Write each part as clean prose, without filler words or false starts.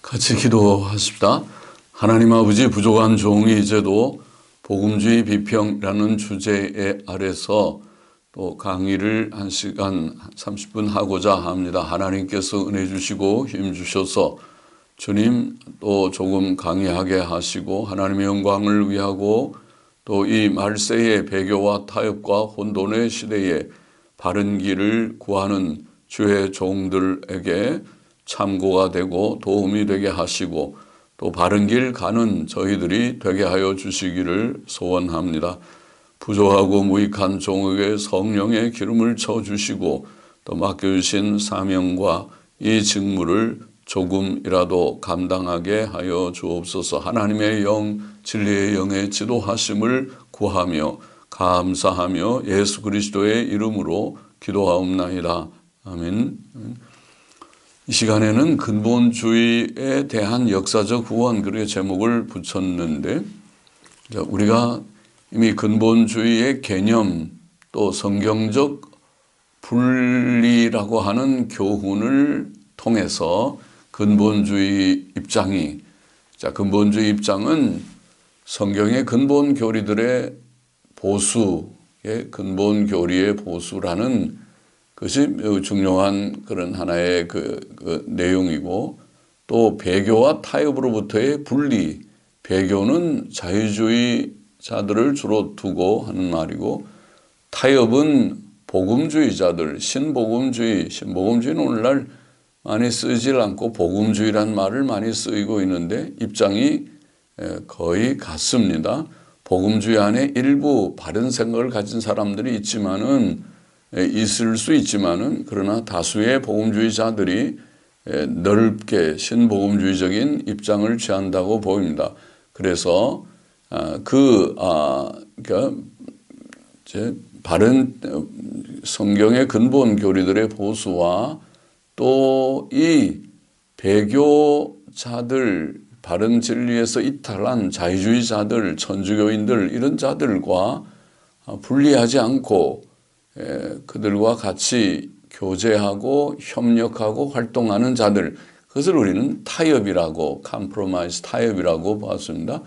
같이 기도하십시다. 하나님 아버지, 부족한 종이 이제도 복음주의 비평이라는 주제 아래서 또 강의를 1시간 30분 하고자 합니다. 하나님께서 은혜 주시고 힘 주셔서 주님 또 조금 강의하게 하시고 하나님의 영광을 위하고 또 이 말세의 배교와 타협과 혼돈의 시대에 바른 길을 구하는 주의 종들에게 참고가 되고 도움이 되게 하시고 또 바른 길 가는 저희들이 되게 하여 주시기를 소원합니다. 부족하고 무익한 종에게 성령의 기름을 쳐주시고 또 맡겨주신 사명과 이 직무를 조금이라도 감당하게 하여 주옵소서. 하나님의 영, 진리의 영의 지도하심을 구하며 감사하며 예수 그리스도의 이름으로 기도하옵나이다. 아멘. 이 시간에는 근본주의에 대한 역사적 후원, 그리고 제목을 붙였는데, 우리가 이미 근본주의의 개념 또 성경적 분리라고 하는 교훈을 통해서 근본주의 입장이, 근본주의 입장은 성경의 근본 교리들의 보수의 근본 교리의 보수라는 그것이 매우 중요한 그런 하나의 그 내용이고, 또 배교와 타협으로부터의 분리, 배교는 자유주의자들을 주로 두고 하는 말이고, 타협은 복음주의자들, 신복음주의는 오늘날 많이 쓰질 않고 복음주의란 말을 많이 쓰이고 있는데 입장이 거의 같습니다. 복음주의 안에 일부 바른 생각을 가진 사람들이 있을 수 있지만은 그러나 다수의 복음주의자들이 넓게 신복음주의적인 입장을 취한다고 보입니다. 그래서 바른 성경의 근본 교리들의 보수와 또 이 배교자들, 바른 진리에서 이탈한 자유주의자들, 천주교인들 이런 자들과 분리하지 않고 그들과 같이 교제하고 협력하고 활동하는 자들, 그것을 우리는 타협이라고, 컴프로마이즈 타협이라고 봤습니다.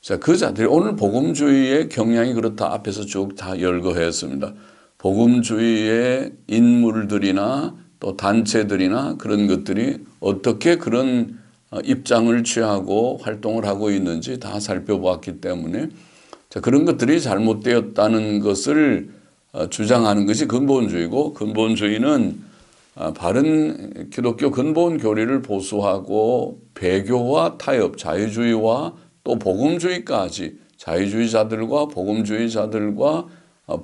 자, 그 자들이 오늘 복음주의의 경향이 그렇다 앞에서 쭉 다 열거했습니다. 복음주의의 인물들이나 또 단체들이나 그런 것들이 어떻게 그런 입장을 취하고 활동을 하고 있는지 다 살펴보았기 때문에, 자, 그런 것들이 잘못되었다는 것을 주장하는 것이 근본주의고, 근본주의는 바른 기독교 근본 교리를 보수하고 배교와 타협, 자유주의와 또 복음주의까지 자유주의자들과 복음주의자들과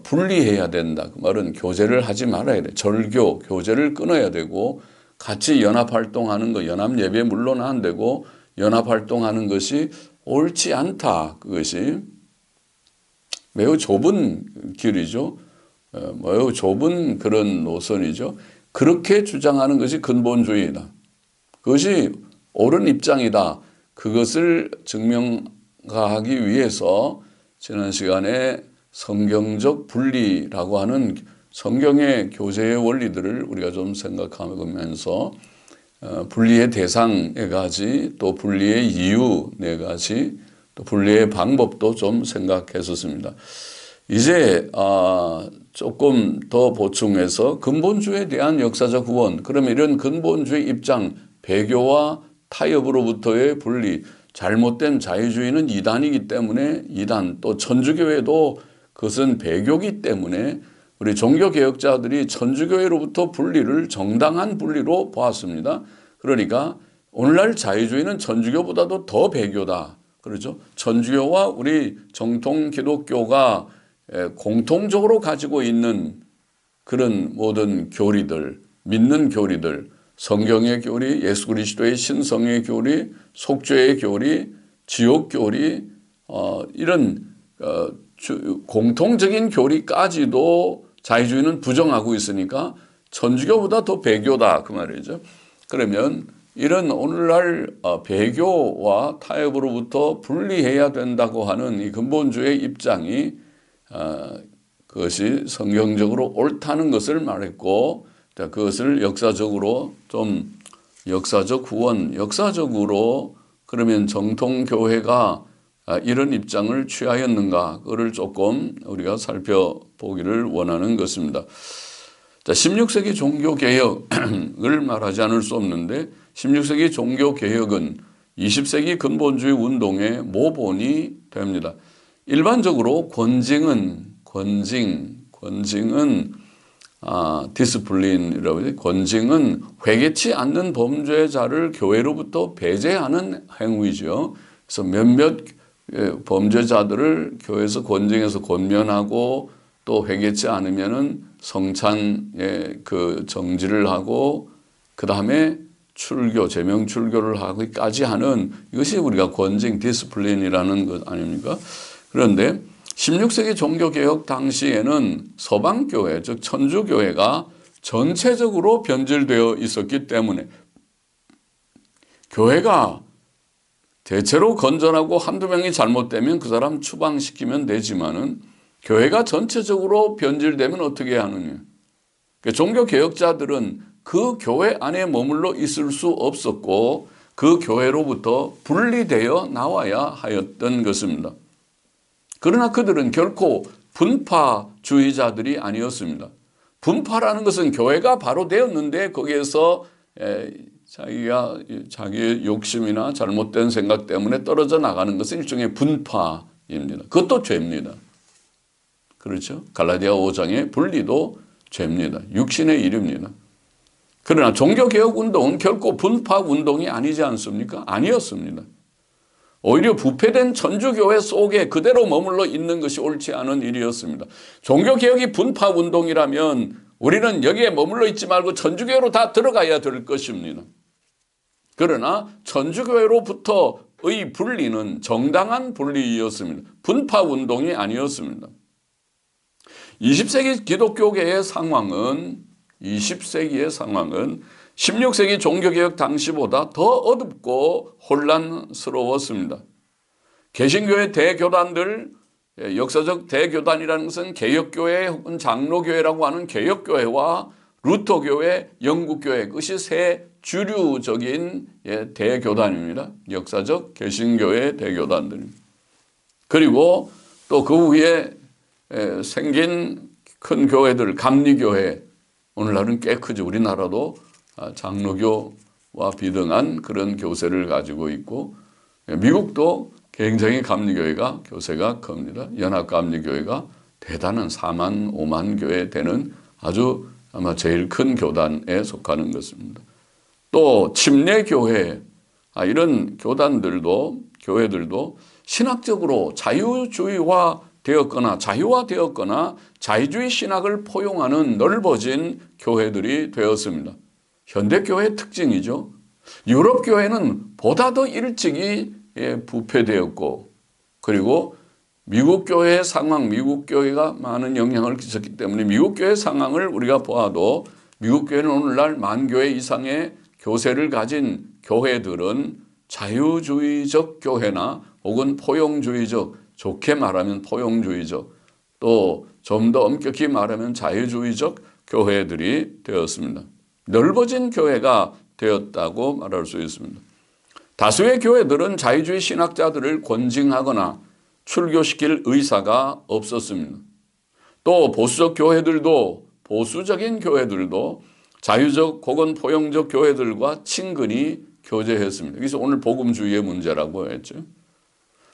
분리해야 된다. 그 말은 교제를 하지 말아야 돼. 절교, 교제를 끊어야 되고 같이 연합활동하는 거, 연합예배 물론 안 되고 연합활동하는 것이 옳지 않다. 그것이 매우 좁은 길이죠. 매우 좁은 그런 노선이죠. 그렇게 주장하는 것이 근본주의이다. 그것이 옳은 입장이다. 그것을 증명하기 위해서 지난 시간에 성경적 분리라고 하는 성경의 교제의 원리들을 우리가 좀 생각하면서 분리의 대상 4가지, 또 분리의 이유 4가지, 또 분리의 방법도 좀 생각했었습니다. 이제 조금 더 보충해서 근본주의에 대한 역사적 후원, 그러면 이런 근본주의 입장, 배교와 타협으로부터의 분리, 잘못된 자유주의는 이단이기 때문에 이단, 또 천주교회도 그것은 배교이기 때문에 우리 종교개혁자들이 천주교회로부터 분리를 정당한 분리로 보았습니다. 그러니까 오늘날 자유주의는 천주교보다도 더 배교다. 그렇죠? 천주교와 우리 정통 기독교가 공통적으로 가지고 있는 그런 모든 교리들, 믿는 교리들, 성경의 교리, 예수 그리스도의 신성의 교리, 속죄의 교리, 지옥 교리, 이런 공통적인 교리까지도 자유주의는 부정하고 있으니까 천주교보다 더 배교다 그 말이죠. 그러면 이런 오늘날 배교와 타협으로부터 분리해야 된다고 하는 이 근본주의 입장이 그것이 성경적으로 옳다는 것을 말했고, 그것을 역사적으로 좀 역사적 후원, 역사적으로 그러면 정통교회가 이런 입장을 취하였는가, 그걸 조금 우리가 살펴보기를 원하는 것입니다. 자, 16세기 종교개혁을 말하지 않을 수 없는데 16세기 종교개혁은 20세기 근본주의 운동의 모본이 됩니다. 일반적으로 권징은 디스플린이라고 하죠. 권징은 회개치 않는 범죄자를 교회로부터 배제하는 행위죠. 그래서 몇몇 범죄자들을 교회에서 권징해서 권면하고 또 회개치 않으면은 성찬에 그 정지를 하고 그 다음에 출교, 제명 출교를 하기까지 하는 이것이 우리가 권징, 디스플린이라는 것 아닙니까? 그런데 16세기 종교개혁 당시에는 서방교회, 즉 천주교회가 전체적으로 변질되어 있었기 때문에 교회가 대체로 건전하고 한두 명이 잘못되면 그 사람 추방시키면 되지만은 교회가 전체적으로 변질되면 어떻게 하느냐. 종교개혁자들은 그 교회 안에 머물러 있을 수 없었고 그 교회로부터 분리되어 나와야 하였던 것입니다. 그러나 그들은 결코 분파주의자들이 아니었습니다. 분파라는 것은 교회가 바로 되었는데 거기에서 자기의 욕심이나 잘못된 생각 때문에 떨어져 나가는 것은 일종의 분파입니다. 그것도 죄입니다. 그렇죠? 갈라디아 5장의 분리도 죄입니다. 육신의 일입니다. 그러나 종교개혁 운동은 결코 분파 운동이 아니지 않습니까? 아니었습니다. 오히려 부패된 천주교회 속에 그대로 머물러 있는 것이 옳지 않은 일이었습니다. 종교개혁이 분파 운동이라면 우리는 여기에 머물러 있지 말고 천주교회로 다 들어가야 될 것입니다. 그러나 천주교회로부터의 분리는 정당한 분리였습니다. 분파 운동이 아니었습니다. 20세기 기독교계의 상황은 16세기 종교개혁 당시보다 더 어둡고 혼란스러웠습니다. 개신교의 대교단들, 역사적 대교단이라는 것은 개혁교회 혹은 장로교회라고 하는 개혁교회와 루터교회, 영국교회, 그것이 세 주류적인 대교단입니다. 역사적 개신교의 대교단들입니다. 그리고 또 그 후에 생긴 큰 교회들, 감리교회, 오늘날은 꽤 크죠. 우리나라도 장로교와 비등한 그런 교세를 가지고 있고 미국도 굉장히 감리교회가 교세가 큽니다. 연합감리교회가 대단한 4만 5만 교회 되는 아주 아마 제일 큰 교단에 속하는 것입니다. 또 침례교회, 이런 교회들도 신학적으로 자유화되었거나 자유주의 신학을 포용하는 넓어진 교회들이 되었습니다. 현대교회의 특징이죠. 유럽교회는 보다 더 일찍이 부패되었고 그리고 미국교회의 상황, 미국교회가 많은 영향을 끼쳤기 때문에 미국교회 상황을 우리가 보아도 미국교회는 오늘날 10,000교회 이상의 교세를 가진 교회들은 자유주의적 교회나 혹은 포용주의적, 좋게 말하면 포용주의적, 또 좀 더 엄격히 말하면 자유주의적 교회들이 되었습니다. 넓어진 교회가 되었다고 말할 수 있습니다. 다수의 교회들은 자유주의 신학자들을 권징하거나 출교시킬 의사가 없었습니다. 또 보수적인 교회들도 자유적 혹은 포용적 교회들과 친근히 교제했습니다. 그래서 오늘 복음주의의 문제라고 했죠.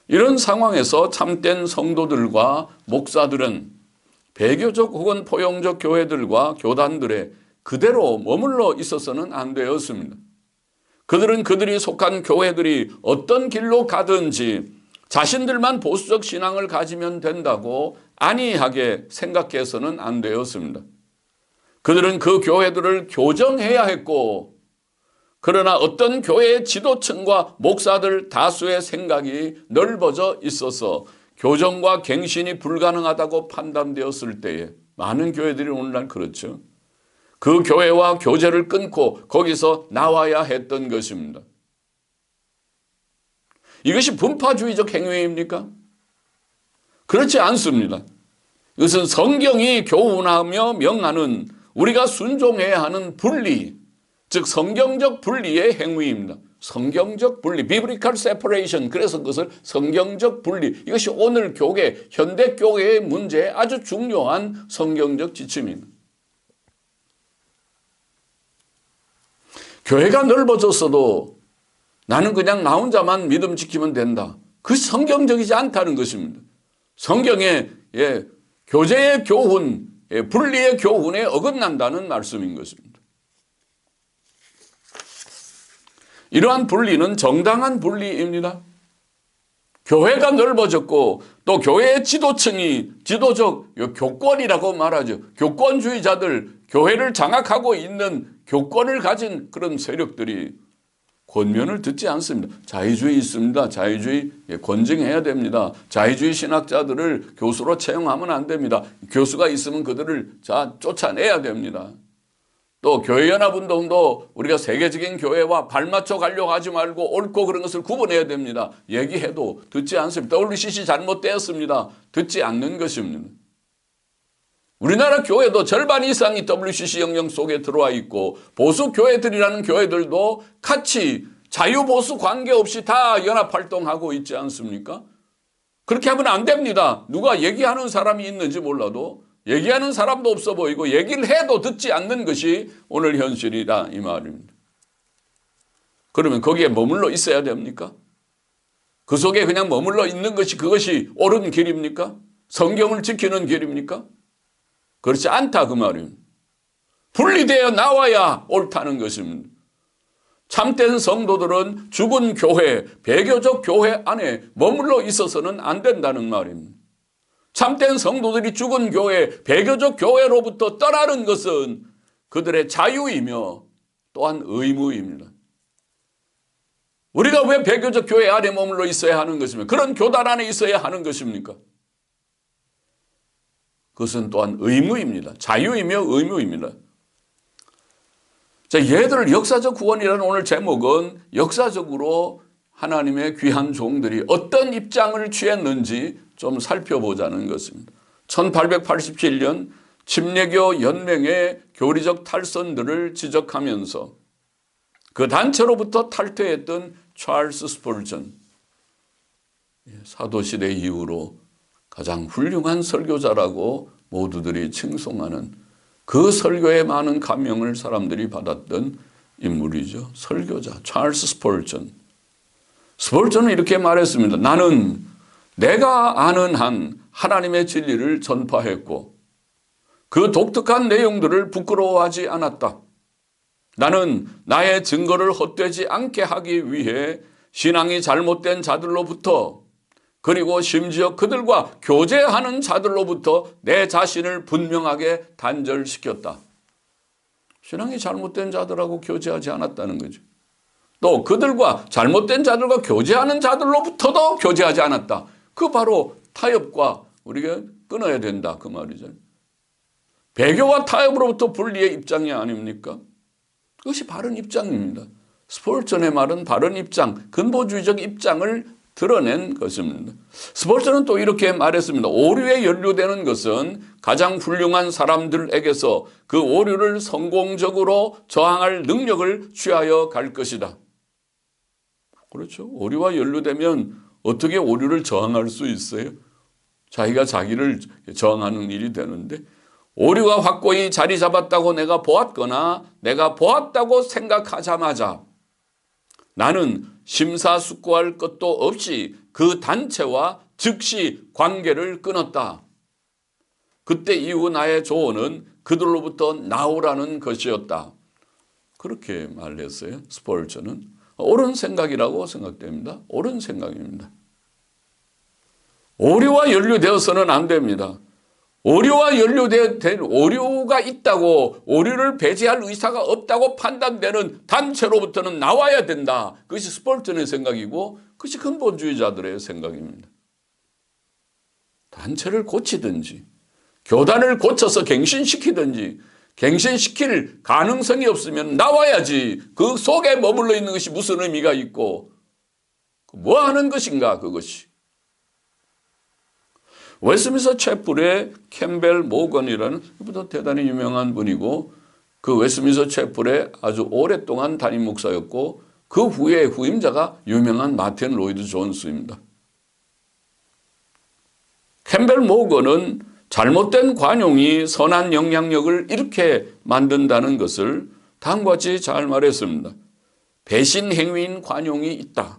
이런 상황에서 참된 성도들과 목사들은 배교적 혹은 포용적 교회들과 교단들에 그대로 머물러 있어서는 안 되었습니다. 그들은 그들이 속한 교회들이 어떤 길로 가든지 자신들만 보수적 신앙을 가지면 된다고 안이하게 생각해서는 안 되었습니다. 그들은 그 교회들을 교정해야 했고 그러나 어떤 교회의 지도층과 목사들 다수의 생각이 넓어져 있어서 교정과 갱신이 불가능하다고 판단되었을 때에 많은 교회들이 오늘날 그렇죠. 그 교회와 교제를 끊고 거기서 나와야 했던 것입니다. 이것이 분파주의적 행위입니까? 그렇지 않습니다. 이것은 성경이 교훈하며 명하는 우리가 순종해야 하는 분리, 즉 성경적 분리의 행위입니다. 성경적 분리, biblical separation. 그래서 그것을 성경적 분리. 이것이 오늘 교회, 현대 교회의 문제에 아주 중요한 성경적 지침입니다. 교회가 넓어졌어도 나는 그냥 나 혼자만 믿음 지키면 된다. 그것이 성경적이지 않다는 것입니다. 성경의 교제의 교훈, 분리의 교훈에 어긋난다는 말씀인 것입니다. 이러한 분리는 정당한 분리입니다. 교회가 넓어졌고 또 교회의 지도층이 지도적 교권이라고 말하죠. 교권주의자들, 교회를 장악하고 있는 교권을 가진 그런 세력들이 권면을 듣지 않습니다. 자유주의 있습니다. 자유주의 권증해야 됩니다. 자유주의 신학자들을 교수로 채용하면 안 됩니다. 교수가 있으면 그들을 쫓아내야 됩니다. 또 교회연합운동도 우리가 세계적인 교회와 발맞춰 가려고 하지 말고 옳고 그런 것을 구분해야 됩니다. 얘기해도 듣지 않습니다. WCC 잘못되었습니다. 듣지 않는 것입니다. 우리나라 교회도 절반 이상이 WCC 영역 속에 들어와 있고 보수 교회들이라는 교회들도 같이 자유보수 관계없이 다 연합활동하고 있지 않습니까? 그렇게 하면 안 됩니다. 누가 얘기하는 사람이 있는지 몰라도 얘기하는 사람도 없어 보이고 얘기를 해도 듣지 않는 것이 오늘 현실이다 이 말입니다. 그러면 거기에 머물러 있어야 됩니까? 그 속에 그냥 머물러 있는 것이 그것이 옳은 길입니까? 성경을 지키는 길입니까? 그렇지 않다 그 말입니다. 분리되어 나와야 옳다는 것입니다. 참된 성도들은 죽은 교회, 배교적 교회 안에 머물러 있어서는 안 된다는 말입니다. 참된 성도들이 죽은 교회, 배교적 교회로부터 떠나는 것은 그들의 자유이며 또한 의무입니다. 우리가 왜 배교적 교회 안에 머물러 있어야 하는 것입니까? 그런 교단 안에 있어야 하는 것입니까? 그것은 또한 의무입니다. 자유이며 의무입니다. 자, 얘들 역사적 구원이라는 오늘 제목은 역사적으로 하나님의 귀한 종들이 어떤 입장을 취했는지 좀 살펴보자는 것입니다. 1887년 침례교 연맹의 교리적 탈선들을 지적하면서 그 단체로부터 탈퇴했던 찰스 스펄전, 사도시대 이후로 가장 훌륭한 설교자라고 모두들이 칭송하는 그 설교에 많은 감명을 사람들이 받았던 인물이죠. 설교자 찰스 스펄전. 스펄전은 이렇게 말했습니다. 나는 내가 아는 한 하나님의 진리를 전파했고 그 독특한 내용들을 부끄러워하지 않았다. 나는 나의 증거를 헛되지 않게 하기 위해 신앙이 잘못된 자들로부터 그리고 심지어 그들과 교제하는 자들로부터 내 자신을 분명하게 단절시켰다. 신앙이 잘못된 자들하고 교제하지 않았다는 거죠. 또 그들과 잘못된 자들과 교제하는 자들로부터도 교제하지 않았다. 그 바로 타협과 우리가 끊어야 된다 그 말이죠. 배교와 타협으로부터 분리의 입장이 아닙니까? 그것이 바른 입장입니다. 스폴전의 말은 바른 입장, 근본주의적 입장을 드러낸 것입니다. 스폴전은 또 이렇게 말했습니다. 오류에 연루되는 것은 가장 훌륭한 사람들에게서 그 오류를 성공적으로 저항할 능력을 취하여 갈 것이다. 그렇죠. 오류와 연루되면 어떻게 오류를 저항할 수 있어요? 자기가 자기를 저항하는 일이 되는데 오류가 확고히 자리 잡았다고 내가 보았거나 내가 보았다고 생각하자마자 나는 심사숙고할 것도 없이 그 단체와 즉시 관계를 끊었다. 그때 이후 나의 조언은 그들로부터 나오라는 것이었다. 그렇게 말했어요. 스펄전은. 옳은 생각이라고 생각됩니다. 옳은 생각입니다. 오류와 연루되어서는 안 됩니다. 오류와 연루된 오류가 있다고 오류를 배제할 의사가 없다고 판단되는 단체로부터는 나와야 된다. 그것이 스펄전의 생각이고 그것이 근본주의자들의 생각입니다. 단체를 고치든지 교단을 고쳐서 갱신시키든지 갱신시킬 가능성이 없으면 나와야지. 그 속에 머물러 있는 것이 무슨 의미가 있고 뭐 하는 것인가 그것이. 웨스트민스터 채플의 캠벨 모건이라는 이분도 대단히 유명한 분이고 그 웨스트민스터 채플에 아주 오랫동안 담임 목사였고 그 후에 후임자가 유명한 마틴 로이드 존스입니다. 캠벨 모건은 잘못된 관용이 선한 영향력을 이렇게 만든다는 것을 다음과 같이 잘 말했습니다. 배신 행위인 관용이 있다.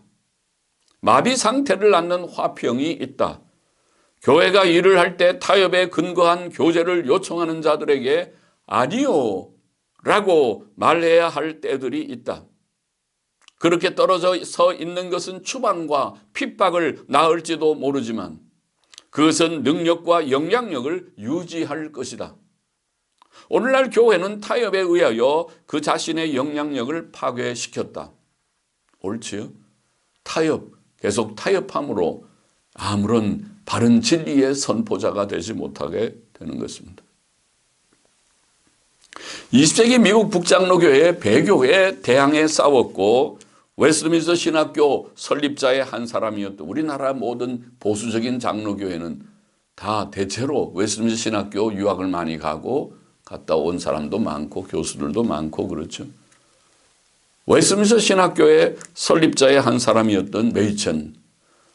마비 상태를 낳는 화평이 있다. 교회가 일을 할 때 타협에 근거한 교제를 요청하는 자들에게 아니요 라고 말해야 할 때들이 있다. 그렇게 떨어져 서 있는 것은 추방과 핍박을 낳을지도 모르지만 그것은 능력과 영향력을 유지할 것이다. 오늘날 교회는 타협에 의하여 그 자신의 영향력을 파괴시켰다. 옳지요? 타협, 계속 타협함으로 아무런 바른 진리의 선포자가 되지 못하게 되는 것입니다. 20세기 미국 북장로교회 배교에 대항해 싸웠고 웨스트민스터 신학교 설립자의 한 사람이었던 우리나라 모든 보수적인 장로교회는 다 대체로 웨스트민스터 신학교 유학을 많이 가고 갔다 온 사람도 많고 교수들도 많고 그렇죠. 웨스트민스터 신학교의 설립자의 한 사람이었던 메이천.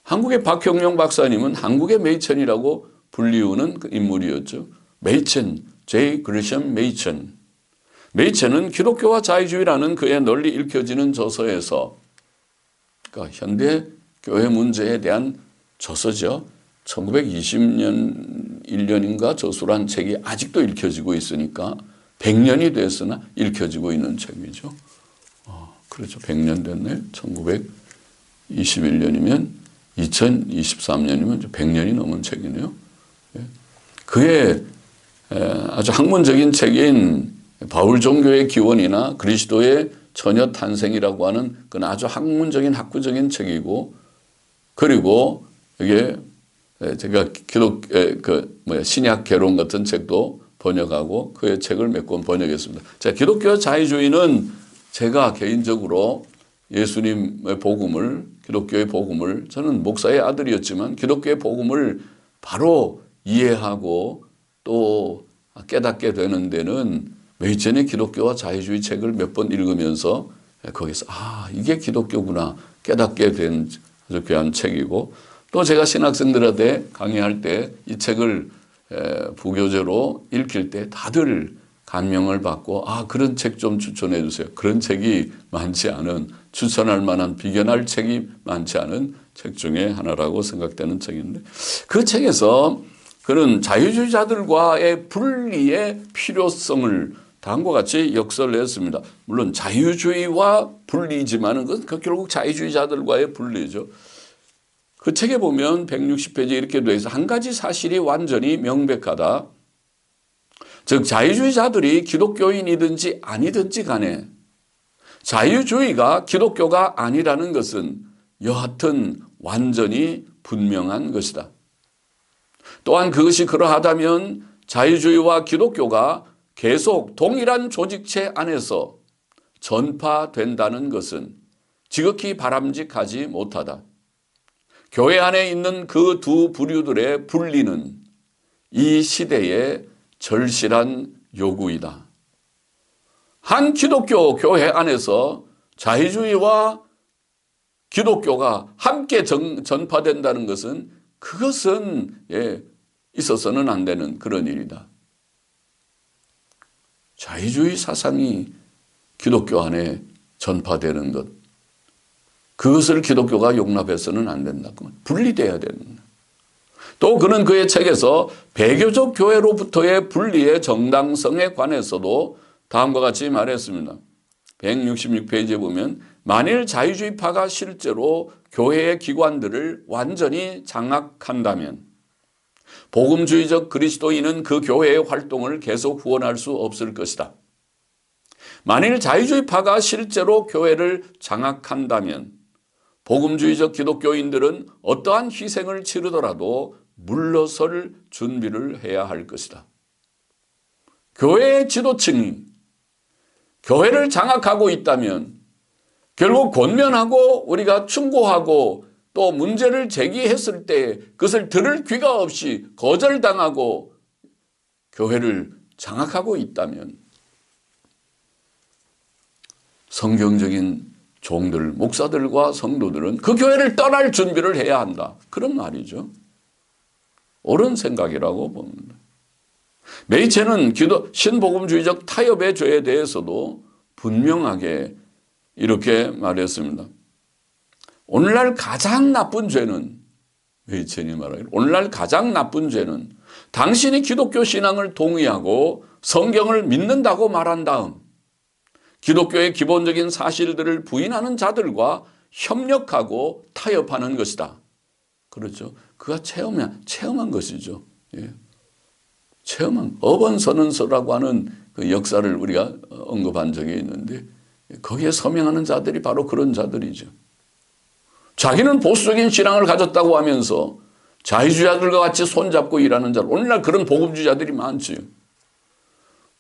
한국의 박형룡 박사님은 한국의 메이천이라고 불리우는 그 인물이었죠. 메이천, J. 그리션 메이천. 메이천은 기독교와 자유주의라는 그의 널리 읽혀지는 저서에서 그러니까 현대 교회 문제에 대한 저서죠. 1920년 1년인가 저수란 책이 아직도 읽혀지고 있으니까 100년이 됐으나 읽혀지고 있는 책이죠. 그렇죠. 100년 됐네. 1921년이면 2023년이면 100년이 넘은 책이네요. 그의 아주 학문적인 책인 바울 종교의 기원이나 그리스도의 처녀 탄생이라고 하는 그건 아주 학문적인 학구적인 책이고 그리고 이게 제가 신약 개론 같은 책도 번역하고 그의 책을 몇 권 번역했습니다. 자, 기독교 자유주의는 제가 개인적으로 예수님의 복음을 기독교의 복음을 저는 목사의 아들이었지만 기독교의 복음을 바로 이해하고 또 깨닫게 되는 데는 메이천의 기독교와 자유주의 책을 몇 번 읽으면서 거기서 이게 기독교구나 깨닫게 된 아주 귀한 책이고 또 제가 신학생들한테 강의할 때 이 책을 부교재로 읽힐 때 다들 감명을 받고 그런 책 좀 추천해 주세요. 그런 책이 많지 않은 추천할 만한 비견할 책이 많지 않은 책 중에 하나라고 생각되는 책인데 그 책에서 그런 자유주의자들과의 분리의 필요성을 다음과 같이 역설을 했습니다. 물론 자유주의와 분리지만은 그건 결국 자유주의자들과의 분리죠. 그 책에 보면 160페이지 이렇게 되어 있어 한 가지 사실이 완전히 명백하다. 즉 자유주의자들이 기독교인이든지 아니든지 간에 자유주의가 기독교가 아니라는 것은 여하튼 완전히 분명한 것이다. 또한 그것이 그러하다면 자유주의와 기독교가 계속 동일한 조직체 안에서 전파된다는 것은 지극히 바람직하지 못하다. 교회 안에 있는 그 두 부류들의 분리는 이 시대의 절실한 요구이다. 한 기독교 교회 안에서 자유주의와 기독교가 함께 전파된다는 것은 그것은 있어서는 안 되는 그런 일이다. 자유주의 사상이 기독교 안에 전파되는 것, 그것을 기독교가 용납해서는 안 된다. 분리돼야 된다. 또 그는 그의 책에서 배교적 교회로부터의 분리의 정당성에 관해서도 다음과 같이 말했습니다. 166페이지에 보면 만일 자유주의파가 실제로 교회의 기관들을 완전히 장악한다면 복음주의적 그리스도인은 그 교회의 활동을 계속 후원할 수 없을 것이다. 만일 자유주의파가 실제로 교회를 장악한다면 복음주의적 기독교인들은 어떠한 희생을 치르더라도 물러설 준비를 해야 할 것이다. 교회의 지도층이 교회를 장악하고 있다면 결국 권면하고 우리가 충고하고 또 문제를 제기했을 때 그것을 들을 귀가 없이 거절당하고 교회를 장악하고 있다면 성경적인 종들, 목사들과 성도들은 그 교회를 떠날 준비를 해야 한다. 그런 말이죠. 옳은 생각이라고 봅니다. 메이체는 신복음주의적 타협의 죄에 대해서도 분명하게 이렇게 말했습니다. 오늘날 가장 나쁜 죄는, 메이첸이 말하기를, 오늘날 가장 나쁜 죄는 당신이 기독교 신앙을 동의하고 성경을 믿는다고 말한 다음 기독교의 기본적인 사실들을 부인하는 자들과 협력하고 타협하는 것이다. 그렇죠. 그가 체험한 것이죠. 예. 체험한 어번선언서라고 하는 그 역사를 우리가 언급한 적이 있는데 거기에 서명하는 자들이 바로 그런 자들이죠. 자기는 보수적인 신앙을 가졌다고 하면서 자유주의자들과 같이 손잡고 일하는 자들, 오늘날 그런 복음주의자들이 많지요.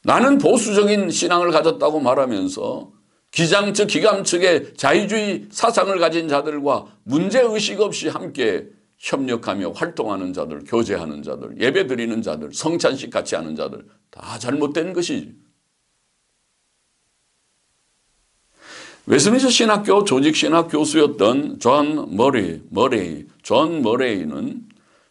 나는 보수적인 신앙을 가졌다고 말하면서 기감측의 자유주의 사상을 가진 자들과 문제의식 없이 함께 협력하며 활동하는 자들, 교제하는 자들, 예배 드리는 자들, 성찬식 같이 하는 자들 다 잘못된 것이지. 웨스민스터 신학교 조직신학 교수였던 존 머레이는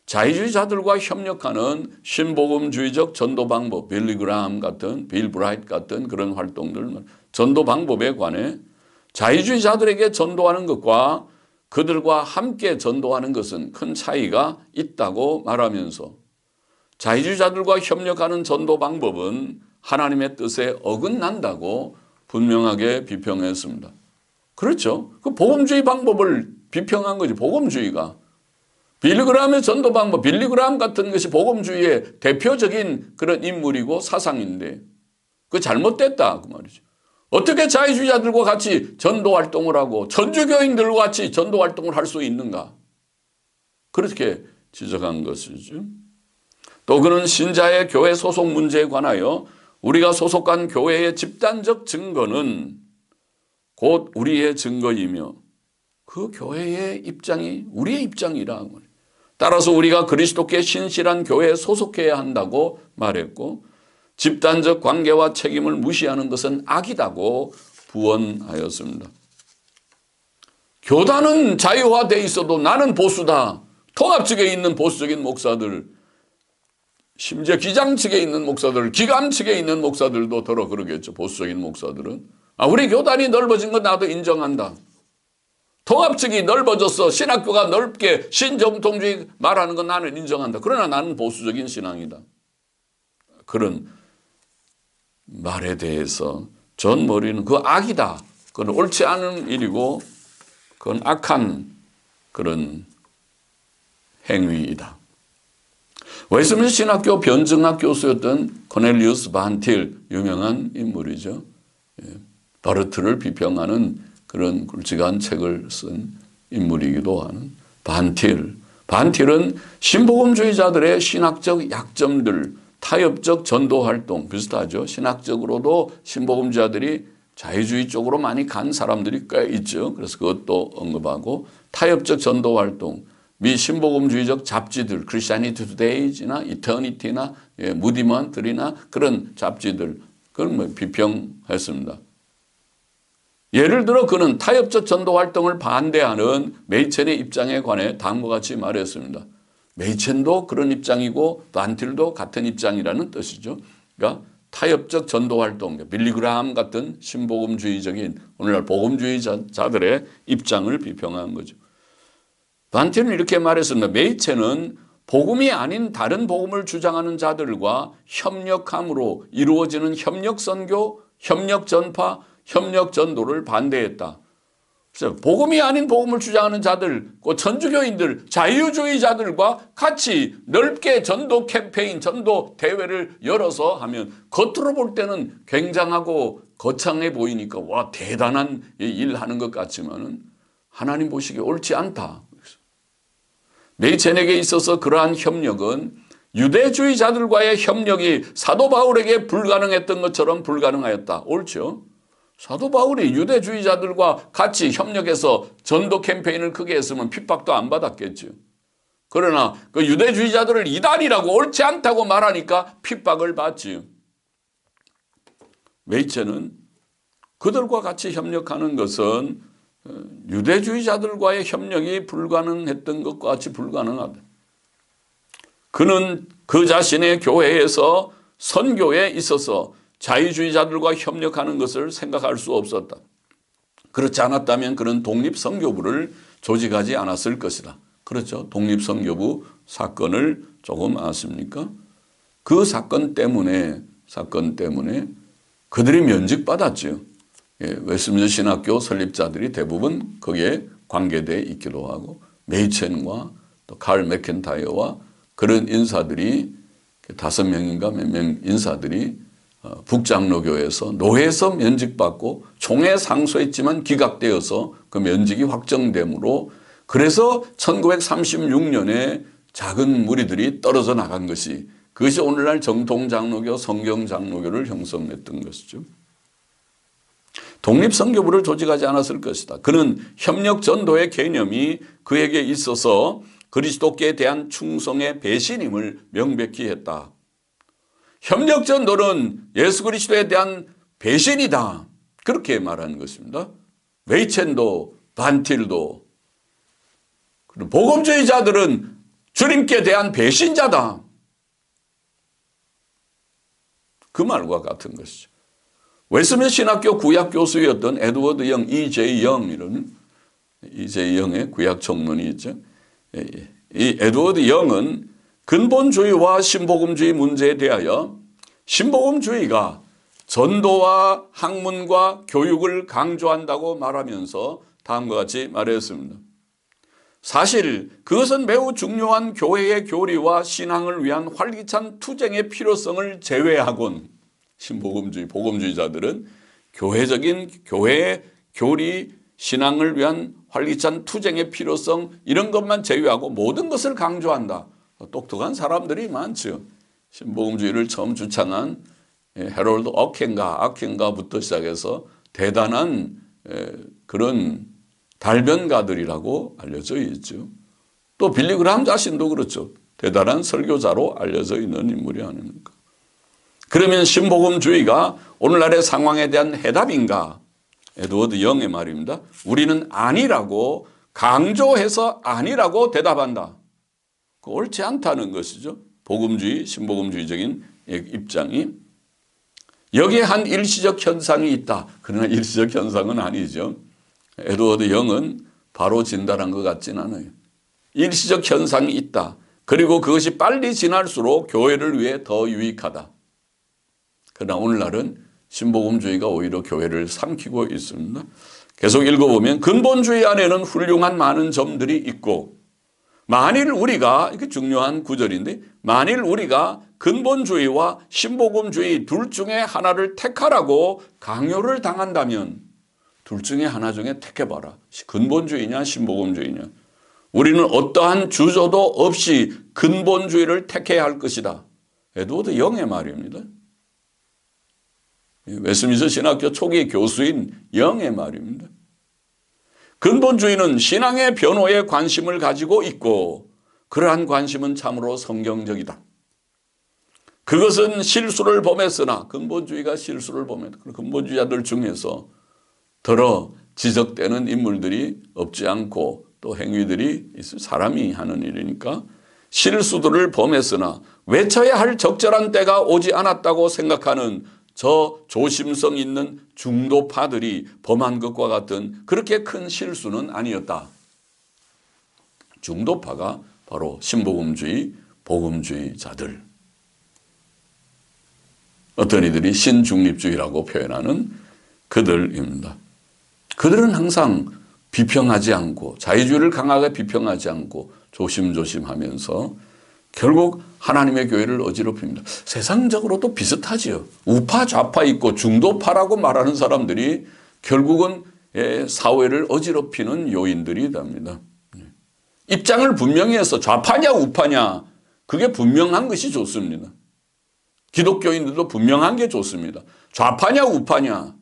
자유주의자들과 협력하는 신복음주의적 전도 방법, 빌리 그라함 같은, 빌 브라이트 같은 그런 활동들, 전도 방법에 관해 자유주의자들에게 전도하는 것과 그들과 함께 전도하는 것은 큰 차이가 있다고 말하면서 자유주의자들과 협력하는 전도 방법은 하나님의 뜻에 어긋난다고 분명하게 비평했습니다. 그렇죠. 그 복음주의 방법을 비평한 거지, 복음주의가. 빌리그람의 전도 방법, 빌리그람 같은 것이 복음주의의 대표적인 그런 인물이고 사상인데 그거 잘못됐다 그 말이죠. 어떻게 자유주의자들과 같이 전도 활동을 하고 천주교인들과 같이 전도 활동을 할 수 있는가? 그렇게 지적한 것이죠. 또 그는 신자의 교회 소속 문제에 관하여 우리가 소속한 교회의 집단적 증거는 곧 우리의 증거이며 그 교회의 입장이 우리의 입장이라. 따라서 우리가 그리스도께 신실한 교회에 소속해야 한다고 말했고 집단적 관계와 책임을 무시하는 것은 악이다고 부언하였습니다. 교단은 자유화되어 있어도 나는 보수다. 통합 측에 있는 보수적인 목사들, 심지어 기장 측에 있는 목사들, 기감 측에 있는 목사들도 더러 그러겠죠. 보수적인 목사들은. 우리 교단이 넓어진 건 나도 인정한다. 통합 측이 넓어져서 신학교가 넓게 신정통주의 말하는 건 나는 인정한다. 그러나 나는 보수적인 신앙이다. 그런 말에 대해서 존 머리는 그 악이다. 그건 옳지 않은 일이고 그건 악한 그런 행위이다. 웨스민스터 신학교 변증학 교수였던 코넬리우스 반틸 유명한 인물이죠. 바르트를 비평하는 그런 굵직한 책을 쓴 인물이기도 하는 반틸은 신복음주의자들의 신학적 약점들, 타협적 전도활동 비슷하죠. 신학적으로도 신복음주의자들이 자유주의 쪽으로 많이 간 사람들이 꽤 있죠. 그래서 그것도 언급하고 타협적 전도활동, 미 신복음주의적 잡지들, 크리스티애니티 투데이나 이터니티나 무디먼트리나 그런 잡지들 그걸 비평했습니다. 예를 들어 그는 타협적 전도 활동을 반대하는 메이첸의 입장에 관해 다음과 같이 말했습니다. 메이첸도 그런 입장이고 반틸도 같은 입장이라는 뜻이죠. 그러니까 타협적 전도 활동, 빌리그람 같은 신복음주의적인 오늘날 복음주의자들의 입장을 비평한 거죠. 반틸은 이렇게 말했습니다. 메이첸은 복음이 아닌 다른 복음을 주장하는 자들과 협력함으로 이루어지는 협력 선교, 협력 전파, 협력 전도를 반대했다. 그래서 복음이 아닌 복음을 주장하는 자들, 천주교인들, 자유주의자들과 같이 넓게 전도 캠페인, 전도 대회를 열어서 하면 겉으로 볼 때는 굉장하고 거창해 보이니까 와 대단한 일 하는 것 같지만은 하나님 보시기에 옳지 않다. 메이첸에게 있어서 그러한 협력은 유대주의자들과의 협력이 사도 바울에게 불가능했던 것처럼 불가능하였다. 옳죠? 사도 바울이 유대주의자들과 같이 협력해서 전도 캠페인을 크게 했으면 핍박도 안 받았겠죠. 그러나 그 유대주의자들을 이단이라고 옳지 않다고 말하니까 핍박을 받지요. 메이첸은 그들과 같이 협력하는 것은 유대주의자들과의 협력이 불가능했던 것과 같이 불가능하다. 그는 그 자신의 교회에서 선교에 있어서 자유주의자들과 협력하는 것을 생각할 수 없었다. 그렇지 않았다면 그는 독립선교부를 조직하지 않았을 것이다. 그렇죠. 독립선교부 사건을 조금 아십니까? 그 사건 때문에 그들이 면직받았죠. 웨스민스터 신학교 설립자들이 대부분 거기에 관계되어 있기도 하고 메이첸과 또 칼 맥켄타이어와 그런 인사들이 5명인가 몇 명 인사들이 북장로교에서 노회에서 면직받고 총회 상소했지만 기각되어서 그 면직이 확정되므로 그래서 1936년에 작은 무리들이 떨어져 나간 것이 그것이 오늘날 정통장로교, 성경장로교를 형성했던 것이죠. 독립선교부를 조직하지 않았을 것이다. 그는 협력전도의 개념이 그에게 있어서 그리스도께 대한 충성의 배신임을 명백히 했다. 협력전도는 예수 그리스도에 대한 배신이다. 그렇게 말하는 것입니다. 메이첸도 반틸도 복음주의자들은 주님께 대한 배신자다. 그 말과 같은 것이죠. 웨스민스터 신학교 구약 교수였던 에드워드 영, E.J. 영이라는 E.J. 영의 구약 총론이 있죠. 이 에드워드 영은 근본주의와 신복음주의 문제에 대하여 신복음주의가 전도와 학문과 교육을 강조한다고 말하면서 다음과 같이 말했습니다. 사실 그것은 매우 중요한 교회의 교리와 신앙을 위한 활기찬 투쟁의 필요성을 제외하곤 신복음주의, 복음주의자들은 교회적인 교회의 교리, 신앙을 위한 활기찬 투쟁의 필요성 이런 것만 제외하고 모든 것을 강조한다. 똑똑한 사람들이 많죠. 신복음주의를 처음 주창한 헤롤드 아켄가부터 시작해서 대단한 그런 달변가들이라고 알려져 있죠. 또 빌리 그라함 자신도 그렇죠. 대단한 설교자로 알려져 있는 인물이 아닙니까? 그러면 신복음주의가 오늘날의 상황에 대한 해답인가? 에드워드 영의 말입니다. 우리는 아니라고 강조해서 아니라고 대답한다. 옳지 않다는 것이죠. 복음주의, 신복음주의적인 입장이. 여기에 한 일시적 현상이 있다. 그러나 일시적 현상은 아니죠. 에드워드 영은 바로 진단한 것 같진 않아요. 일시적 현상이 있다. 그리고 그것이 빨리 지날수록 교회를 위해 더 유익하다. 그러나 오늘날은 신복음주의가 오히려 교회를 삼키고 있습니다. 계속 읽어보면 근본주의 안에는 훌륭한 많은 점들이 있고 만일 우리가, 이게 중요한 구절인데 만일 우리가 근본주의와 신복음주의 둘 중에 하나를 택하라고 강요를 당한다면 둘 중에 하나 중에 택해봐라. 근본주의냐 신복음주의냐. 우리는 어떠한 주저도 없이 근본주의를 택해야 할 것이다. 에드워드 영의 말입니다. 웨스민스터 신학교 초기 교수인 영의 말입니다. 근본주의는 신앙의 변호에 관심을 가지고 있고 그러한 관심은 참으로 성경적이다. 그것은 실수를 범했으나 근본주의가 실수를 범했다. 근본주의자들 중에서 더러 지적되는 인물들이 없지 않고 또 행위들이 사람이 하는 일이니까 실수들을 범했으나 외쳐야 할 적절한 때가 오지 않았다고 생각하는 저 조심성 있는 중도파들이 범한 것과 같은 그렇게 큰 실수는 아니었다. 중도파가 바로 신복음주의, 복음주의자들. 어떤 이들이 신중립주의라고 표현하는 그들입니다. 그들은 항상 비평하지 않고 자유주의를 강하게 비평하지 않고 조심조심하면서 결국 하나님의 교회를 어지럽힙니다. 세상적으로도 비슷하지요. 우파 좌파 있고 중도파라고 말하는 사람들이 결국은 사회를 어지럽히는 요인들이 됩니다. 입장을 분명히 해서 좌파냐 우파냐 그게 분명한 것이 좋습니다. 기독교인들도 분명한 게 좋습니다. 좌파냐 우파냐.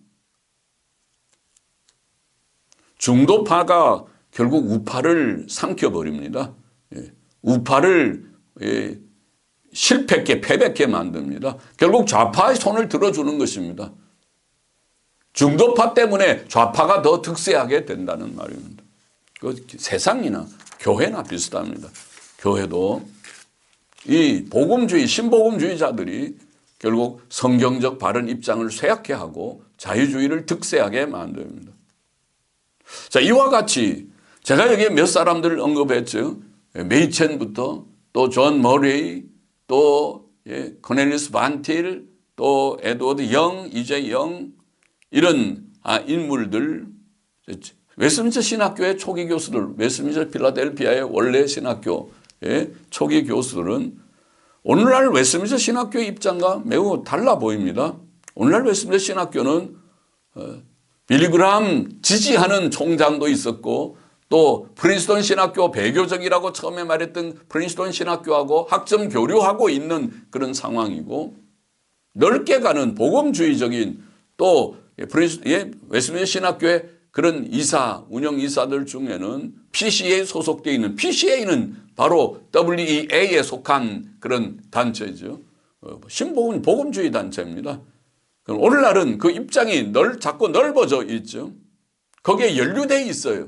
중도파가 결국 우파를 삼켜버립니다. 우파를 실패케 패배케 만듭니다. 결국 좌파의 손을 들어주는 것입니다. 중도파 때문에 좌파가 더 득세하게 된다는 말입니다. 그 세상이나 교회나 비슷합니다. 교회도 이 복음주의, 신복음주의자들이 결국 성경적 바른 입장을 쇠약해 하고 자유주의를 득세하게 만듭니다. 자, 이와 같이 제가 여기에 몇 사람들을 언급했죠. 메이첸부터 또 존 머레이, 또 코넬리우스 반틸, 또 에드워드 영, 이제 영, 이런 인물들, 웨스민스터 신학교의 초기 교수들, 웨스민스터 필라델피아의 원래 신학교의 초기 교수들은 오늘날 웨스민스터 신학교의 입장과 매우 달라 보입니다. 오늘날 웨스민스터 신학교는 빌리그람 지지하는 총장도 있었고, 또 프린스턴 신학교 배교적이라고 처음에 말했던 프린스턴 신학교하고 학점 교류하고 있는 그런 상황이고, 넓게 가는 복음주의적인 또 웨스민스터 신학교의 그런 이사, 운영 이사들 중에는 PCA에 소속되어 있는, PCA는 바로 WEA에 속한 그런 단체죠. 신복음, 복음주의 단체입니다. 그럼 오늘날은 그 입장이 자꾸 넓어져 있죠. 거기에 연루되어 있어요.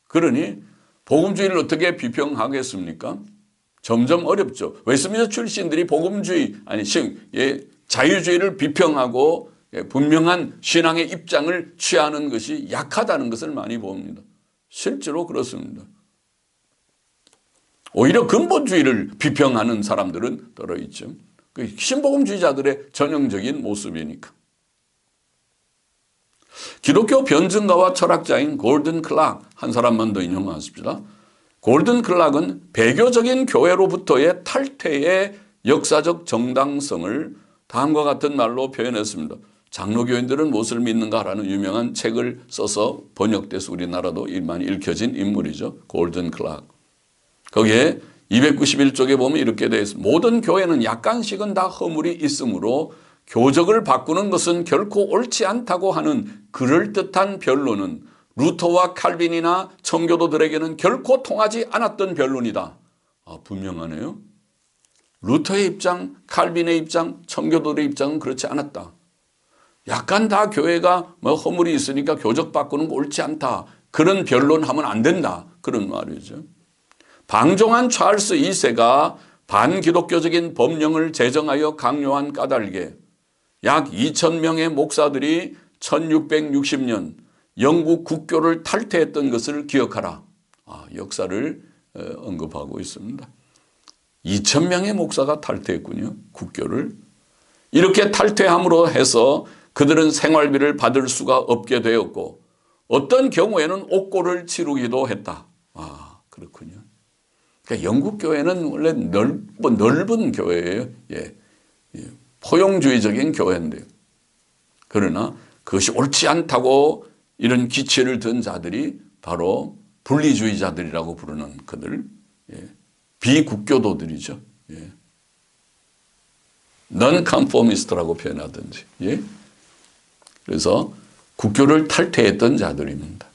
그러니 복음주의를 어떻게 비평하겠습니까? 점점 어렵죠. 웨스민스터 출신들이 복음주의, 자유주의를 비평하고 분명한 신앙의 입장을 취하는 것이 약하다는 것을 많이 봅니다. 실제로 그렇습니다. 오히려 근본주의를 비평하는 사람들은 들어있죠. 그 신복음주의자들의 전형적인 모습이니까. 기독교 변증가와 철학자인 골든 클락, 한 사람만 더 인용하십시다. 골든 클락은 배교적인 교회로부터의 탈퇴의 역사적 정당성을 다음과 같은 말로 표현했습니다. 장로교인들은 무엇을 믿는가라는 유명한 책을 써서 번역돼서 우리나라도 많이 읽혀진 인물이죠. 골든 클락. 거기에 291쪽에 보면 이렇게 되어 있습니다. 모든 교회는 약간씩은 다 허물이 있으므로 교적을 바꾸는 것은 결코 옳지 않다고 하는 그럴듯한 변론은 루터와 칼빈이나 청교도들에게는 결코 통하지 않았던 변론이다. 분명하네요. 루터의 입장, 칼빈의 입장, 청교도들의 입장은 그렇지 않았다. 약간 다 교회가 허물이 있으니까 교적 바꾸는 거 옳지 않다. 그런 변론하면 안 된다. 그런 말이죠. 방종한 찰스 2세가 반기독교적인 법령을 제정하여 강요한 까닭에 약 2,000명의 목사들이 1660년 영국 국교를 탈퇴했던 것을 기억하라. 역사를 언급하고 있습니다. 2,000명의 목사가 탈퇴했군요. 국교를. 이렇게 탈퇴함으로 해서 그들은 생활비를 받을 수가 없게 되었고 어떤 경우에는 옥고를 치르기도 했다. 그렇군요. 그러니까 영국 교회는 원래 넓은 교회예요. 포용주의적인 교회인데요. 그러나 그것이 옳지 않다고 이런 기치를 든 자들이 바로 분리주의자들이라고 부르는 그들, 비국교도들이죠. non-conformist라고 표현하든지. 그래서 국교를 탈퇴했던 자들입니다.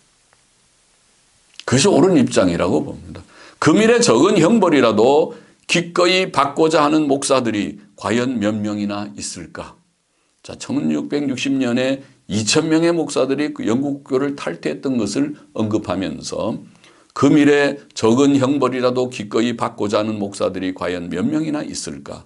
그것이 옳은 입장이라고 봅니다. 금일에 적은 형벌이라도 기꺼이 받고자 하는 목사들이 과연 몇 명이나 있을까? 자, 1660년에 2,000명의 목사들이 그 영국 국교를 탈퇴했던 것을 언급하면서 금일에 적은 형벌이라도 기꺼이 받고자 하는 목사들이 과연 몇 명이나 있을까?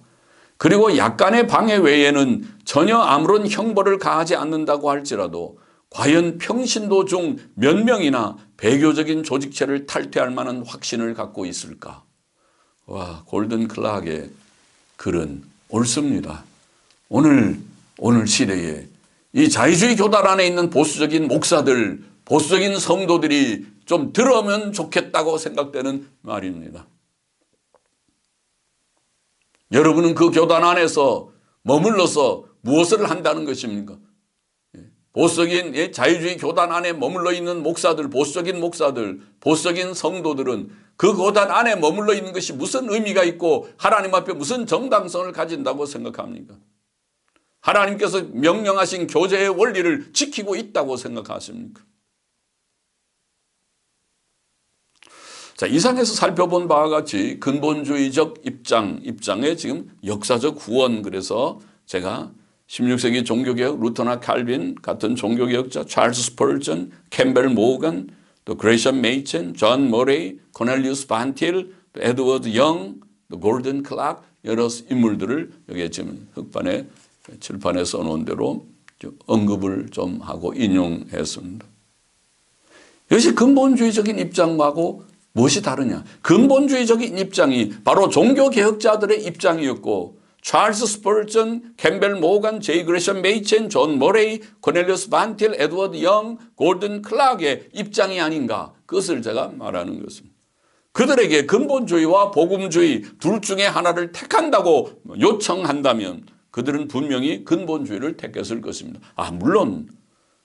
그리고 약간의 방해 외에는 전혀 아무런 형벌을 가하지 않는다고 할지라도 과연 평신도 중 몇 명이나 배교적인 조직체를 탈퇴할 만한 확신을 갖고 있을까? 와, 골든 클락의 글은 옳습니다. 오늘 시대에 이 자유주의 교단 안에 있는 보수적인 목사들, 보수적인 성도들이 좀 들으면 좋겠다고 생각되는 말입니다. 여러분은 그 교단 안에서 머물러서 무엇을 한다는 것입니까? 보수적인 자유주의 교단 안에 머물러 있는 목사들, 보수적인 목사들, 보수적인 성도들은 그 교단 안에 머물러 있는 것이 무슨 의미가 있고 하나님 앞에 무슨 정당성을 가진다고 생각합니까? 하나님께서 명령하신 교제의 원리를 지키고 있다고 생각하십니까? 자, 이상에서 살펴본 바와 같이 근본주의적 입장의 지금 역사적 후원, 그래서 제가 16세기 종교개혁 루터나 칼빈 같은 종교개혁자, 찰스 스펄전, 캠벨 모건, 또 그레이션 메이첸, 존 머레이, 코넬리우스 반틸, 또 에드워드 영, 또 골든 클락, 여러 인물들을 여기에 지금 흑판에 칠판에 써놓은 대로 언급을 좀 하고 인용했습니다. 이것이 근본주의적인 입장하고 무엇이 다르냐? 근본주의적인 입장이 바로 종교개혁자들의 입장이었고 찰스 스펄전, 캠벨 모건, 제이 그레션 메이첸, 존 머레이, 코넬리우스 반틸, 에드워드 영, 골든 클락의 입장이 아닌가, 그것을 제가 말하는 것입니다. 그들에게 근본주의와 복음주의 둘 중에 하나를 택한다고 요청한다면 그들은 분명히 근본주의를 택했을 것입니다. 물론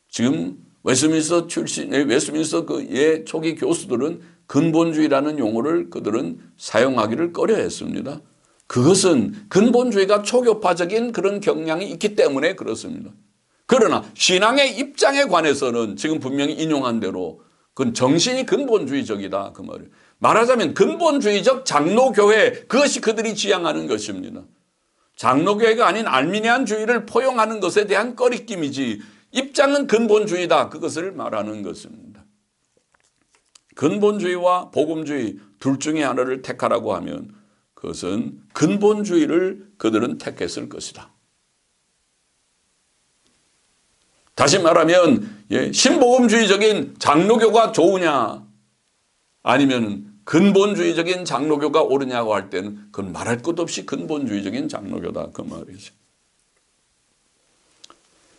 지금 웨스민스터 출신의 웨스민스터 그 초기 교수들은 근본주의라는 용어를 그들은 사용하기를 꺼려했습니다. 그것은 근본주의가 초교파적인 그런 경향이 있기 때문에 그렇습니다. 그러나 신앙의 입장에 관해서는 지금 분명히 인용한 대로 그건 정신이 근본주의적이다 그 말이에요. 말하자면 근본주의적 장로교회, 그것이 그들이 지향하는 것입니다. 장로교회가 아닌 알미니안주의를 포용하는 것에 대한 꺼리낌이지 입장은 근본주의다, 그것을 말하는 것입니다. 근본주의와 복음주의 둘 중에 하나를 택하라고 하면 그것은 근본주의를 그들은 택했을 것이다. 다시 말하면 신복음주의적인 장로교가 좋으냐 아니면 근본주의적인 장로교가 옳으냐고 할 때는 그건 말할 것 없이 근본주의적인 장로교다 그 말이죠.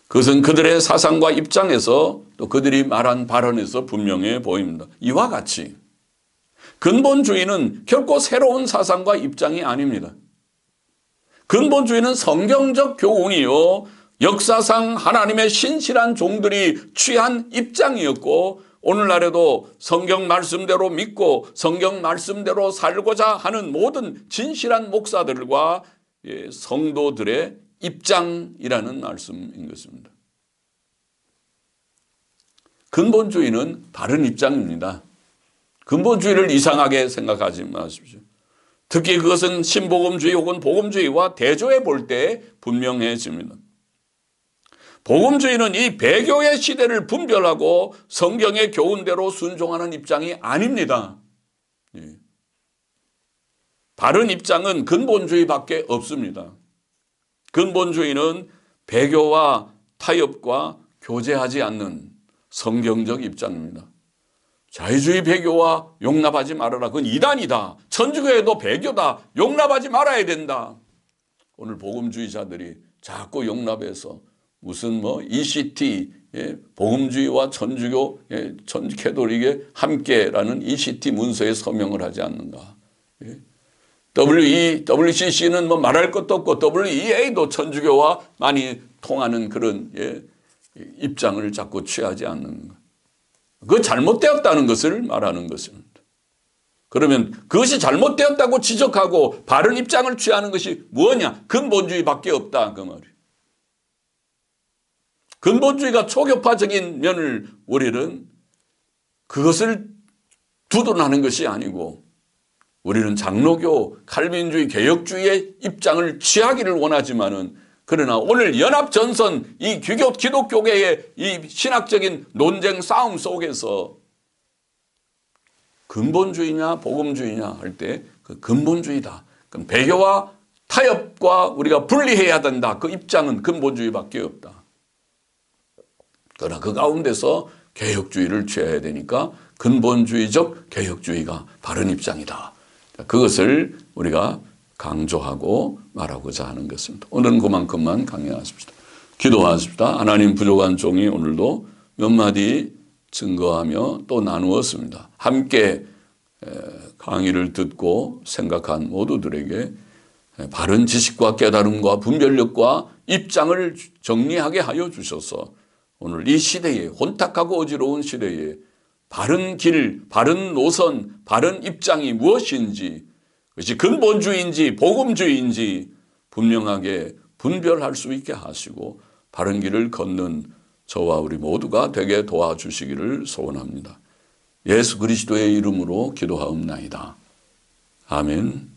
그것은 그들의 사상과 입장에서 또 그들이 말한 발언에서 분명해 보입니다. 이와 같이 근본주의는 결코 새로운 사상과 입장이 아닙니다. 근본주의는 성경적 교훈이요 역사상 하나님의 신실한 종들이 취한 입장이었고 오늘날에도 성경 말씀대로 믿고 성경 말씀대로 살고자 하는 모든 진실한 목사들과 성도들의 입장이라는 말씀인 것입니다. 근본주의는 바른 입장입니다. 근본주의를 이상하게 생각하지 마십시오. 특히 그것은 신복음주의 혹은 복음주의와 대조해 볼 때 분명해집니다. 복음주의는 이 배교의 시대를 분별하고 성경의 교훈대로 순종하는 입장이 아닙니다. 바른 입장은 근본주의밖에 없습니다. 근본주의는 배교와 타협과 교제하지 않는 성경적 입장입니다. 자유주의 배교와 용납하지 말아라. 그건 이단이다. 천주교에도 배교다. 용납하지 말아야 된다. 오늘 복음주의자들이 자꾸 용납해서 무슨 ECT, 복음주의와 천주교, 캐톨릭의 함께라는 ECT 문서에 서명을 하지 않는가. WCC는 말할 것도 없고 WEA도 천주교와 많이 통하는 그런 입장을 자꾸 취하지 않는 것. 그거 잘못되었다는 것을 말하는 것입니다. 그러면 그것이 잘못되었다고 지적하고 바른 입장을 취하는 것이 뭐냐? 근본주의밖에 없다 그 말이에요. 근본주의가 초교파적인 면을 우리는 그것을 두둔하는 것이 아니고 우리는 장로교, 칼빈주의, 개혁주의의 입장을 취하기를 원하지만은 그러나 오늘 연합전선 이 기독교계의 이 신학적인 논쟁 싸움 속에서 근본주의냐 복음주의냐 할 때 그 근본주의다. 그럼 배교와 타협과 우리가 분리해야 된다. 그 입장은 근본주의밖에 없다. 그러나 그 가운데서 개혁주의를 취해야 되니까 근본주의적 개혁주의가 바른 입장이다. 그것을 우리가 강조하고 말하고자 하는 것입니다. 오늘은 그만큼만 강의하십시다. 기도하십시다. 하나님 부족한 종이 오늘도 몇 마디 증거하며 또 나누었습니다. 함께 강의를 듣고 생각한 모두들에게 바른 지식과 깨달음과 분별력과 입장을 정리하게 하여 주셔서 오늘 이 시대에 혼탁하고 어지러운 시대에 바른 길, 바른 노선, 바른 입장이 무엇인지 그것이 근본주의인지 복음주의인지 분명하게 분별할 수 있게 하시고 바른 길을 걷는 저와 우리 모두가 되게 도와주시기를 소원합니다. 예수 그리스도의 이름으로 기도하옵나이다. 아멘.